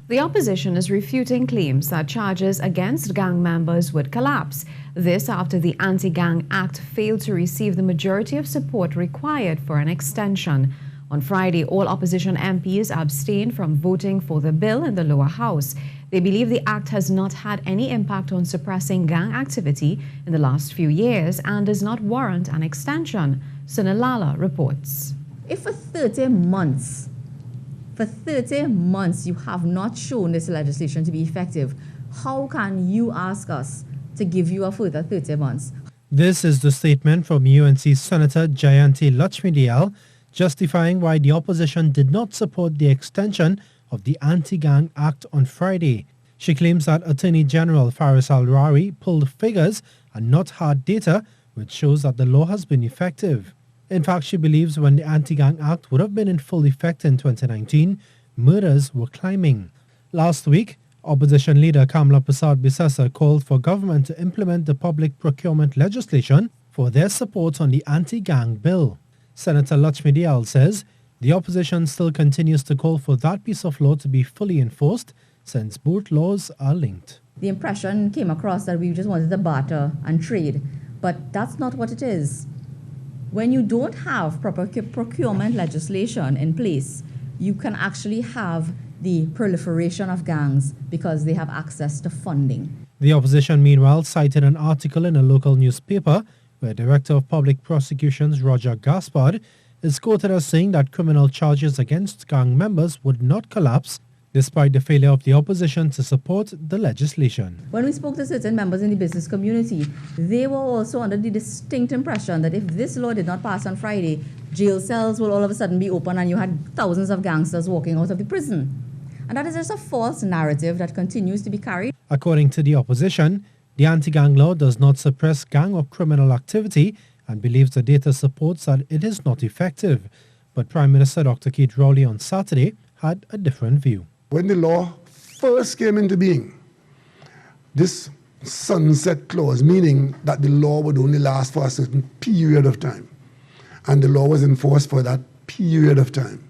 The opposition is refuting claims that charges against gang members would collapse. This after the Anti-Gang Act failed to receive the majority of support required for an extension. On Friday, all opposition MPs abstained from voting for the bill in the lower house. They believe the act has not had any impact on suppressing gang activity in the last few years and does not warrant an extension. Sunilala reports. If for 30 months you have not shown this legislation to be effective, how can you ask us to give you a further 30 months? This is the statement from UNC Senator Jayanti Lakshmi justifying why the opposition did not support the extension of the Anti-Gang Act on Friday. She claims that Attorney General Faris Al-Rari pulled figures and not hard data, which shows that the law has been effective. In fact, she believes when the Anti-Gang Act would have been in full effect in 2019, murders were climbing. Last week, opposition leader Kamla Prasad Bisesa called for government to implement the public procurement legislation for their support on the anti-gang bill. Senator Lakshmi Dayal says the opposition still continues to call for that piece of law to be fully enforced since both laws are linked. The impression came across that we just wanted to barter and trade, but that's not what it is. When you don't have proper procurement legislation in place, you can actually have the proliferation of gangs because they have access to funding. The opposition, meanwhile, cited an article in a local newspaper where Director of Public Prosecutions Roger Gaspard is quoted as saying that criminal charges against gang members would not collapse despite the failure of the opposition to support the legislation. When we spoke to certain members in the business community, they were also under the distinct impression that if this law did not pass on Friday, jail cells will all of a sudden be open and you had thousands of gangsters walking out of the prison. And that is just a false narrative that continues to be carried. According to the opposition, the anti-gang law does not suppress gang or criminal activity and believes the data supports that it is not effective. But Prime Minister Dr. Keith Rowley on Saturday had a different view. When the law first came into being, this sunset clause, meaning that the law would only last for a certain period of time, and the law was enforced for that period of time.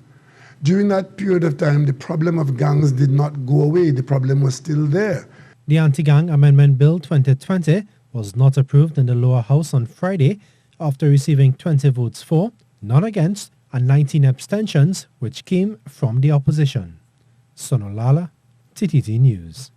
During that period of time, the problem of gangs did not go away. The problem was still there. The Anti-Gang Amendment Bill 2020 was not approved in the lower house on Friday after receiving 20 votes for, none against, and 19 abstentions, which came from the opposition. Sonolala, TTT News.